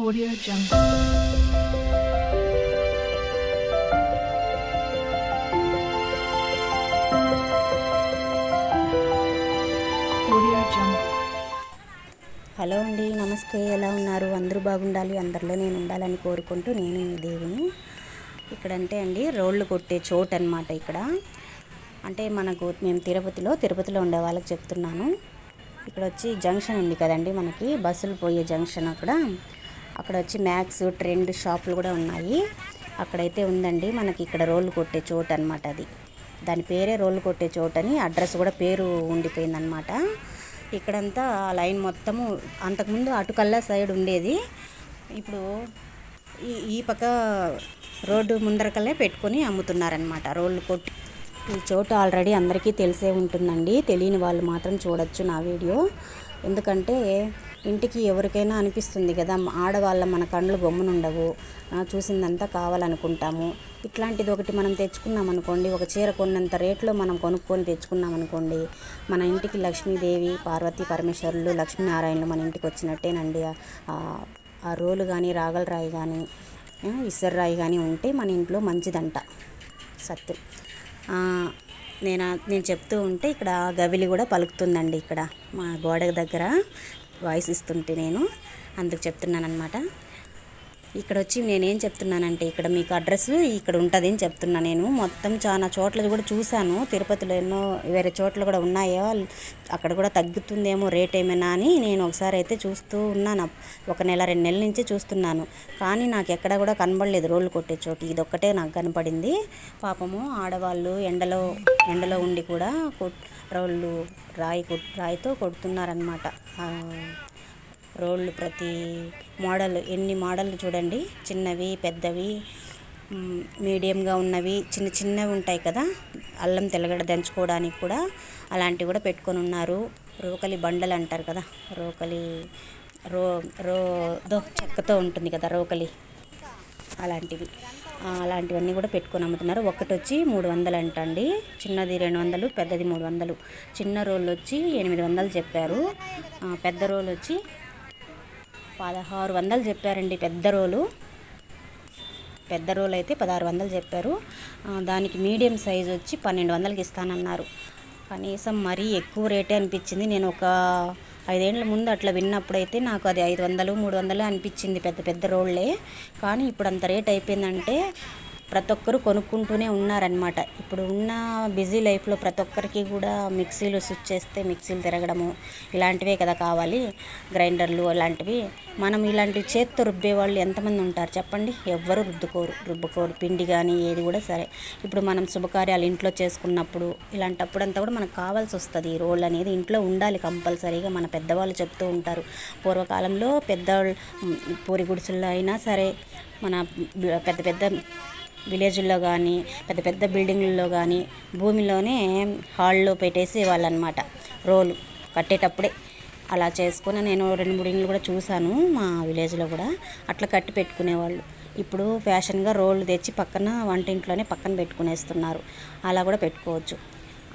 Audio Jungle. Audio Jungle. Hello అండి, నమస్తే. ఎలా ఉన్నారు? అందరూ బాగుండాలి, అందరిలో నేను ఉండాలని కోరుకుంటూ నేను మీ దేవిని. ఇక్కడంటే అండి రోళ్ళు కొట్టే చోటు అనమాట. ఇక్కడ అంటే మేము తిరుపతిలో ఉండే వాళ్ళకి చెప్తున్నాను. ఇక్కడ వచ్చి జంక్షన్ ఉంది కదండి, మనకి బస్సులు పోయే జంక్షన్. అక్కడ వచ్చి మ్యాక్స్ ట్రెండ్ షాపులు కూడా ఉన్నాయి. అక్కడైతే ఉందండి మనకి ఇక్కడ రోళ్ళు కొట్టే చోటు అనమాట. దాని పేరే రోళ్ళు కొట్టే చోటు అని అడ్రస్ కూడా పేరు ఉండిపోయిందనమాట. ఇక్కడంతా లైన్ మొత్తము అంతకుముందు అటుకల్లా సైడ్ ఉండేది. ఇప్పుడు ఈ పక్క రోడ్డు ముందరకల్లే పెట్టుకొని అమ్ముతున్నారనమాట రోళ్ళు కొట్టి. ఈ చోటు ఆల్రెడీ అందరికీ తెలిసే ఉంటుందండి, తెలియని వాళ్ళు మాత్రం చూడొచ్చు నా వీడియో. ఎందుకంటే ఇంటికి ఎవరికైనా అనిపిస్తుంది కదా, ఆడవాళ్ళ మన కళ్ళు గమ్మునుండవు, చూసిందంతా కావాలనుకుంటాము. ఇట్లాంటిది ఒకటి మనం తెచ్చుకున్నాం అనుకోండి, ఒక చీర కొన్నంత రేట్లో మనం కొనుక్కొని తెచ్చుకున్నాం అనుకోండి, మన ఇంటికి లక్ష్మీదేవి, పార్వతీ పరమేశ్వరులు, లక్ష్మీనారాయణలు మన ఇంటికి వచ్చినట్టేనండి. ఆ రోలు కానీ, రాగల రాయి కానీ, ఇసర్ రాయి కానీ ఉంటే మన ఇంట్లో మంచిదంట, సత్యం. నేను చెప్తూ ఉంటే ఇక్కడ గవిలి కూడా పలుకుతుందండి. ఇక్కడ మా గోడ దగ్గర వాయిస్ ఇస్తుంటే నేను అందుకు చెప్తున్నాను అనమాట. ఇక్కడ వచ్చి నేనేం చెప్తున్నానంటే, ఇక్కడ మీకు అడ్రస్ ఇక్కడ ఉంటుంది అని చెప్తున్నా. నేను మొత్తం చాలా చోట్ల కూడా చూశాను. తిరుపతిలో ఎన్నో వేరే చోట్ల కూడా ఉన్నాయో, అక్కడ కూడా తగ్గుతుందేమో రేట్ ఏమైనా అని నేను ఒకసారి అయితే చూస్తూ ఉన్నాను. 1 నెల 2 నెలల నుంచి చూస్తున్నాను, కానీ నాకు ఎక్కడ కూడా కనబడలేదు రోళ్ళు కొట్టే చోటు. ఇదొక్కటే నాకు కనపడింది. పాపము ఆడవాళ్ళు ఎండలో ఉండి కూడా రోళ్ళు రాయితో కొడుతున్నారనమాట. రోళ్ళు ప్రతి మోడల్, ఎన్ని మోడళ్ళు చూడండి, చిన్నవి, పెద్దవి, మీడియంగా ఉన్నవి, చిన్నవి ఉంటాయి కదా, అల్లం తెల్లగడ్డ దంచుకోవడానికి కూడా అలాంటివి కూడా పెట్టుకొని ఉన్నారు. రోకలి బండలు అంటారు కదా, రోకలి చెక్కతో ఉంటుంది కదా రోకలి, అలాంటివన్నీ కూడా పెట్టుకొని అమ్ముతున్నారు. ఒకటి వచ్చి 300 అంటండి, చిన్నది 200, పెద్దది 300. చిన్న రోళ్ళు వచ్చి 800 చెప్పారు, పెద్ద రోలు వచ్చి 1600 చెప్పారండి. పెద్ద రోలు అయితే 1600 చెప్పారు. దానికి మీడియం సైజు వచ్చి 1200కి ఇస్తానన్నారు. కనీసం మరీ ఎక్కువ రేటే అనిపించింది. నేను ఒక 5 ఏళ్ళ ముందు అట్లా విన్నప్పుడైతే నాకు అది 500, 300 అనిపించింది, పెద్ద రోళ్ళే. కానీ ఇప్పుడు అంత రేట్ అయిపోయిందంటే ప్రతి ఒక్కరు కొనుక్కుంటూనే ఉన్నారనమాట. ఇప్పుడు ఉన్న బిజీ లైఫ్లో ప్రతి ఒక్కరికి కూడా మిక్సీలు స్విచ్ చేస్తే మిక్సీలు తిరగడము ఇలాంటివే కదా కావాలి, గ్రైండర్లు అలాంటివి. మనం ఇలాంటివి చేత్తో రుబ్బే వాళ్ళు ఎంతమంది ఉంటారు చెప్పండి? ఎవ్వరు రుబ్బుకోరు పిండి కానీ ఏది కూడా సరే. ఇప్పుడు మనం శుభకార్యాలు ఇంట్లో చేసుకున్నప్పుడు ఇలాంటప్పుడు అంతా కూడా మనకు కావాల్సి వస్తుంది. ఈ రోల్ అనేది ఇంట్లో ఉండాలి కంపల్సరీగా. మన పెద్దవాళ్ళు చెప్తూ ఉంటారు, పూర్వకాలంలో పెద్దవాళ్ళు పూరి గుడిసెల్లో అయినా సరే, మన పెద్ద విలేజ్ల్లో కానీ, పెద్ద బిల్డింగ్లలో కానీ భూమిలోనే హాల్లో పెట్టేసి వాళ్ళనమాట. రోలు కట్టేటప్పుడే అలా చేసుకుని నేను 2-3 ఇండ్లు కూడా చూశాను మా విలేజ్లో కూడా, అట్లా కట్టి పెట్టుకునేవాళ్ళు. ఇప్పుడు ఫ్యాషన్గా రోళ్ళు తెచ్చి వంటింట్లోనే పక్కన పెట్టుకునేస్తున్నారు. అలా కూడా పెట్టుకోవచ్చు,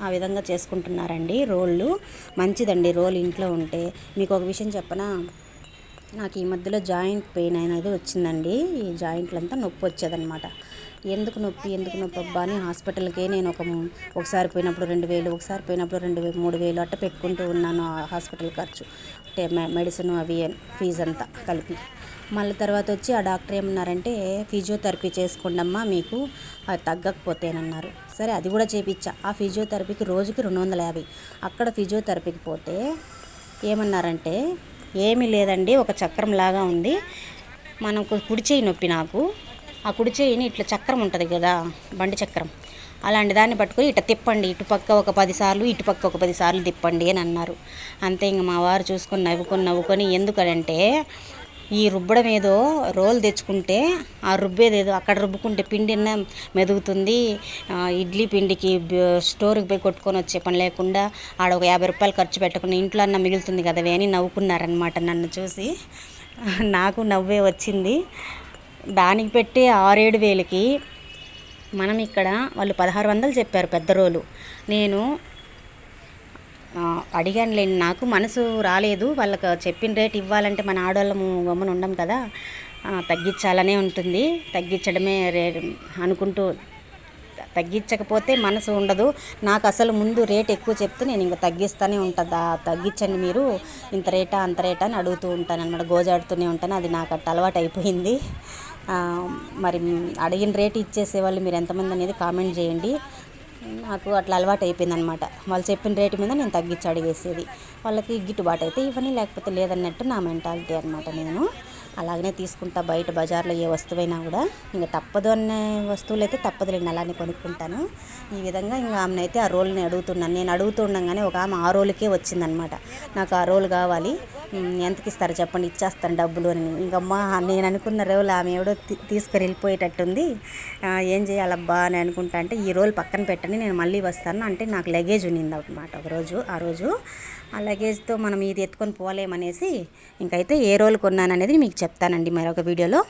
ఆ విధంగా చేసుకుంటున్నారండి. రోళ్ళు మంచిదండి, రోలు ఇంట్లో ఉంటే. మీకు ఒక విషయం చెప్పనా, నాకు ఈ మధ్యలో జాయింట్ పెయిన్ అనేది వచ్చిందండి. ఈ జాయింట్లంతా నొప్పి వచ్చేదనమాట. ఎందుకు నొప్పి అబ్బా అని హాస్పిటల్కే నేను ఒకసారి పోయినప్పుడు 2000, ఒకసారి పోయినప్పుడు 2000-3000 అట్ట పెట్టుకుంటూ ఉన్నాను హాస్పిటల్ ఖర్చు, మెడిసిన్ అవి ఫీజు అంతా కలిపి. మళ్ళీ తర్వాత వచ్చి ఆ డాక్టర్ ఏమన్నారంటే, ఫిజియోథెరపీ చేసుకోండి అమ్మా, మీకు అది తగ్గకపోతేనన్నారు. సరే, అది కూడా చేయించా. ఆ ఫిజియోథెరపీకి రోజుకి 250. అక్కడ ఫిజియోథెరపీకి పోతే ఏమన్నారంటే, ఏమీ లేదండి, ఒక చక్రం లాగా ఉంది, మనం కుడి చేయి నొప్పి నాకు, ఆ కుడి చేయిని ఇట్లా చక్రం ఉంటుంది కదా, బండి చక్రం, అలాంటి దాన్ని పట్టుకొని ఇట్లా తిప్పండి, ఇటుపక్క ఒక 10 సార్లు, ఇటుపక్క ఒక 10 సార్లు తిప్పండి అని అన్నారు. అంతే, ఇంక మా వారు చూసుకొని నవ్వుకొని ఎందుకంటే, ఈ రుబ్బడం ఏదో రోలు తెచ్చుకుంటే ఆ రుబ్బేదేదో అక్కడ రుబ్బుకుంటే పిండి మెదుగుతుంది, ఇడ్లీ పిండికి స్టోర్కి పోయి కొట్టుకొని వచ్చే పని లేకుండా ఆడ ఒక 50 రూపాయలు ఖర్చు పెట్టుకుని ఇంట్లో అన్న మిగులుతుంది కదా అని నవ్వుకున్నారనమాట నన్ను చూసి. నాకు నవ్వే వచ్చింది. దానికి పెట్టే 6-7 వేలకి మనం ఇక్కడ వాళ్ళు 1600 చెప్పారు పెద్ద రోలు. నేను అడిగానులేండి, నాకు మనసు రాలేదు. వాళ్ళకి చెప్పిన రేట్ ఇవ్వాలంటే మన ఆడవాళ్ళము గమ్మున ఉండం కదా, తగ్గించాలనే ఉంటుంది. తగ్గించడమే అనుకుంటూ తగ్గించకపోతే మనసు ఉండదు. నాకు అసలు ముందు రేట్ ఎక్కువ చెప్తే నేను ఇంకా తగ్గిస్తూనే ఉంటాను. తగ్గించండి మీరు, ఇంత రేటా అంత రేటా అని అడుగుతూ ఉంటాను అనమాట, గోజాడుతూనే ఉంటాను. అది నాకు అట్ట అలవాటు అయిపోయింది. మరి అడిగిన రేటు ఇచ్చేసేవాళ్ళు మీరు ఎంతమంది అనేది కామెంట్ చేయండి. నాకు అట్లా అలవాటు అయిపోయింది అనమాట. వాళ్ళు చెప్పిన రేటు మీద నేను తగ్గించి అడిగేసేది. వాళ్ళకి గిట్టుబాటు అయితే ఇవ్వని, లేకపోతే లేదన్నట్టు నా మెంటాలిటీ అనమాట. నేను అలాగనే తీసుకుంటా. బయట బజార్లో ఏ వస్తువైనా కూడా ఇంకా తప్పదు అనే వస్తువులు అయితే తప్పదులేండి, అలానే కొనుక్కుంటాను. ఈ విధంగా ఇంకా ఆమెనైతే ఆ రోల్ని అడుగుతున్నాను. నేను అడుగుతుండగానే ఒక ఆమె ఆ రోలుకే వచ్చిందనమాట. నాకు ఆ రోల్ కావాలి, ఎంతకి ఇస్తారు చెప్పండి, ఇచ్చేస్తాను డబ్బులు అని. ఇంకమ్మా నేను అనుకున్న రోల్ ఆమె ఎవడో తీసుకొని వెళ్ళిపోయేటట్టుంది. ఏం చేయాలబ్బా అని అనుకుంటా అంటే, ఈ రోల్ పక్కన పెట్టండి, నేను మళ్ళీ వస్తాను అంటే, నాకు లగేజ్ ఉన్నింది అనమాట ఆ రోజు. ఆ లగేజ్తో మనం ఇది ఎత్తుకొని పోలేమనేసి ఇంకైతే ఏ రోల్ కొన్నాను అనేది మీకు చెప్తానండి మరొక వీడియోలో.